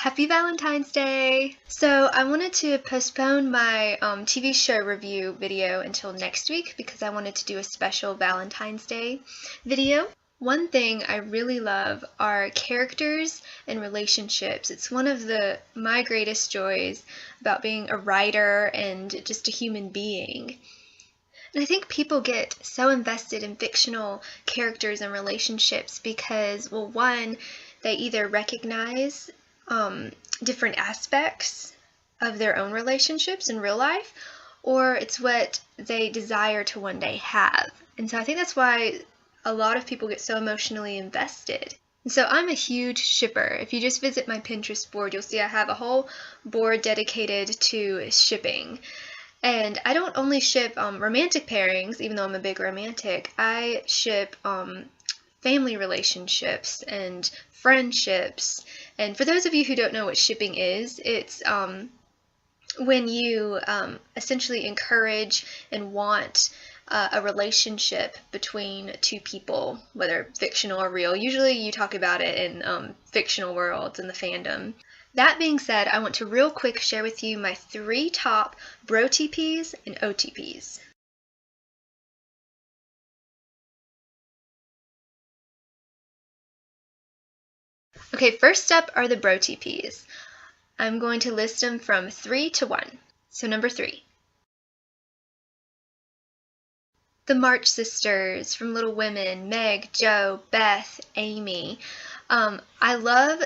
Happy Valentine's Day! So I wanted to postpone my TV show review video until next week because I wanted to do a special Valentine's Day video. One thing I really love are characters and relationships. It's one of my greatest joys about being a writer and just a human being. And I think people get so invested in fictional characters and relationships because, well, one, they either recognize different aspects of their own relationships in real life, or it's what they desire to one day have. And so I think that's why a lot of people get so emotionally invested. And so I'm a huge shipper. If you just visit my Pinterest board, you'll see I have a whole board dedicated to shipping. And I don't only ship romantic pairings, even though I'm a big romantic. I ship family relationships and friendships. And for those of you who don't know what shipping is, it's when you essentially encourage and want a relationship between two people, whether fictional or real. Usually you talk about it in fictional worlds in the fandom. That being said, I want to real quick share with you my 3 top Brotps and OTPs. Okay, first up are the Brotps. I'm going to list them from 3 to 1. So number 3. The March sisters from Little Women, Meg, Jo, Beth, Amy. I love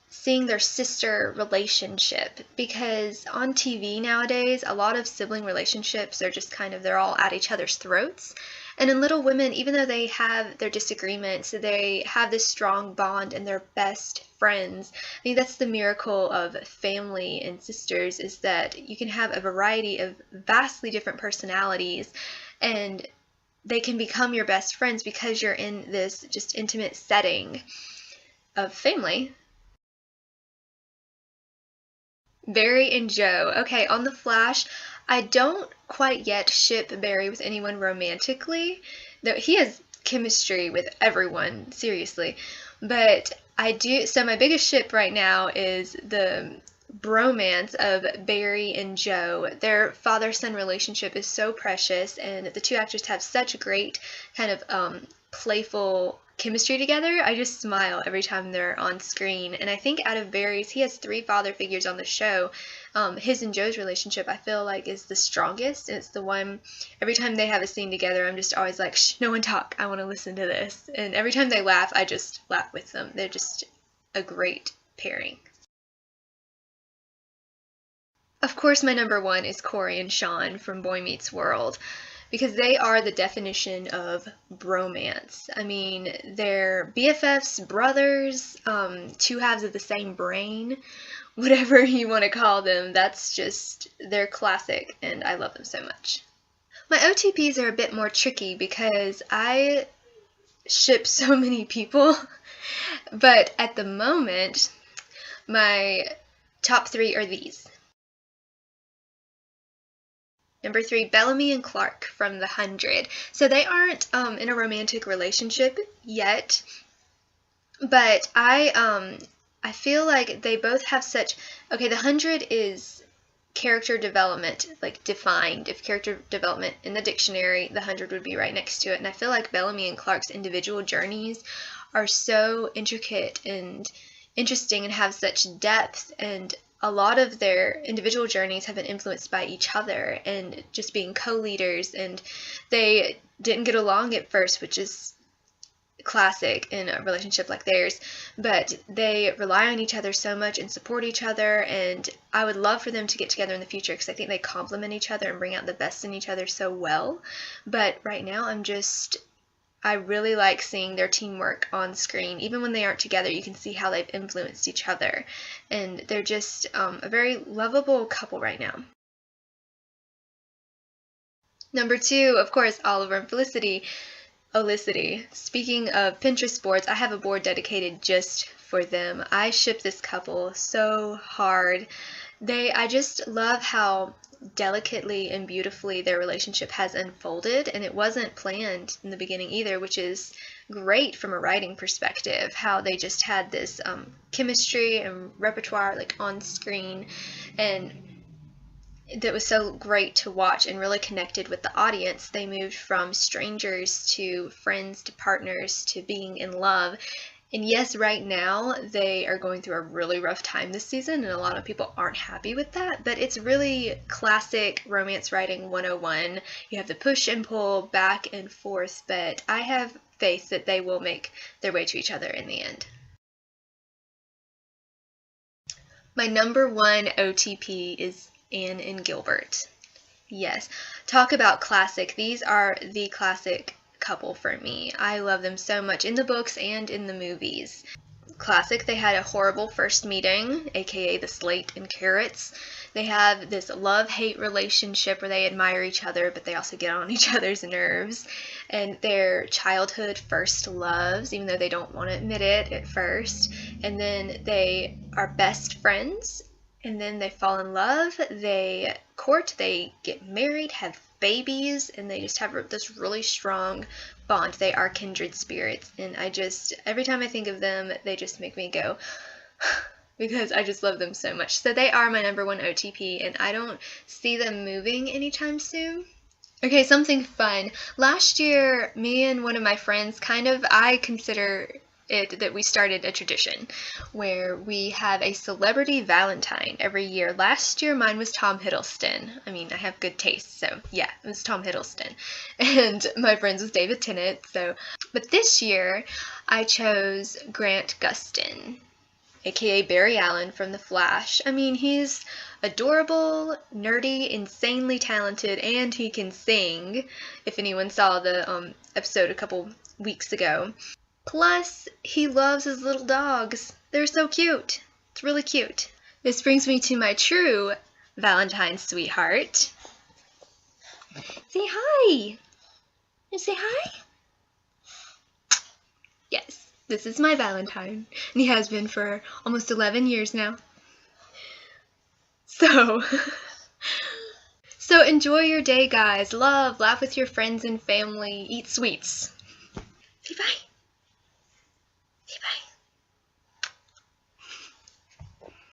seeing their sister relationship because on TV nowadays, a lot of sibling relationships are just they're all at each other's throats. And in Little Women, even though they have their disagreements, they have this strong bond and they're best friends. I think that's the miracle of family and sisters, is that you can have a variety of vastly different personalities and they can become your best friends because you're in this just intimate setting of family. Barry and Jo. Okay, on The Flash, I don't quite yet ship Barry with anyone romantically, though he has chemistry with everyone, seriously. But I do, so my biggest ship right now is the bromance of Barry and Jo. Their father-son relationship is so precious, and the two actors have such great playful chemistry together. I just smile every time they're on screen. And I think out of Barry's, he has 3 father figures on the show. His and Joe's relationship, I feel like, is the strongest. And it's the one, every time they have a scene together, I'm just always like, shh, no one talk. I want to listen to this. And every time they laugh, I just laugh with them. They're just a great pairing. Of course, my number 1 is Corey and Sean from Boy Meets World, because they are the definition of bromance. I mean, they're BFFs, brothers, 2 halves of the same brain, whatever you want to call them. That's just, they're classic, and I love them so much. My OTPs are a bit more tricky because I ship so many people, but at the moment, my top 3 are these. Number 3, Bellamy and Clark from The 100. So they aren't in a romantic relationship yet, but I feel like they both have such, okay, The 100 is character development, like defined. If character development in the dictionary, The 100 would be right next to it. And I feel like Bellamy and Clark's individual journeys are so intricate and interesting and have such depth, and a lot of their individual journeys have been influenced by each other and just being co-leaders, and they didn't get along at first, which is classic in a relationship like theirs, but they rely on each other so much and support each other, and I would love for them to get together in the future because I think they complement each other and bring out the best in each other so well. But right now I really like seeing their teamwork on screen. Even when they aren't together, you can see how they've influenced each other. And they're just a very lovable couple right now. Number 2, of course, Oliver and Felicity. Olicity. Speaking of Pinterest boards, I have a board dedicated just for them. I ship this couple so hard. I just love how delicately and beautifully their relationship has unfolded, and it wasn't planned in the beginning either, which is great from a writing perspective, how they just had this chemistry and repertoire like on screen, and that was so great to watch and really connected with the audience. They moved from strangers to friends to partners to being in love. And yes, right now they are going through a really rough time this season, and a lot of people aren't happy with that, but it's really classic romance writing 101. You have the push and pull back and forth, but I have faith that they will make their way to each other in the end. My number one OTP is Anne and Gilbert. Yes, talk about classic. These are the classic couple for me. I love them so much in the books and in the movies. Classic, they had a horrible first meeting, aka the slate and carrots. They have this love-hate relationship where they admire each other, but they also get on each other's nerves. And their childhood first loves, even though they don't want to admit it at first. And then they are best friends, and then they fall in love, they court, they get married, have babies, and they just have this really strong bond. They are kindred spirits, and every time I think of them, they just make me go because I just love them so much. So they are my number one OTP, and I don't see them moving anytime soon. Okay, something fun. Last year, me and one of my friends I consider it that we started a tradition where we have a celebrity Valentine every year. Last year mine was Tom Hiddleston. I mean, I have good taste, so yeah, it was Tom Hiddleston. And my friend's was David Tennant, but this year I chose Grant Gustin, aka Barry Allen from The Flash. I mean, he's adorable, nerdy, insanely talented, and he can sing, if anyone saw the episode a couple weeks ago. Plus, he loves his little dogs. They're so cute. It's really cute. This brings me to my true Valentine sweetheart. Say hi. Say hi. Yes, this is my Valentine, and he has been for almost 11 years now. So enjoy your day, guys. Laugh with your friends and family. Eat sweets. Say bye. Say bye.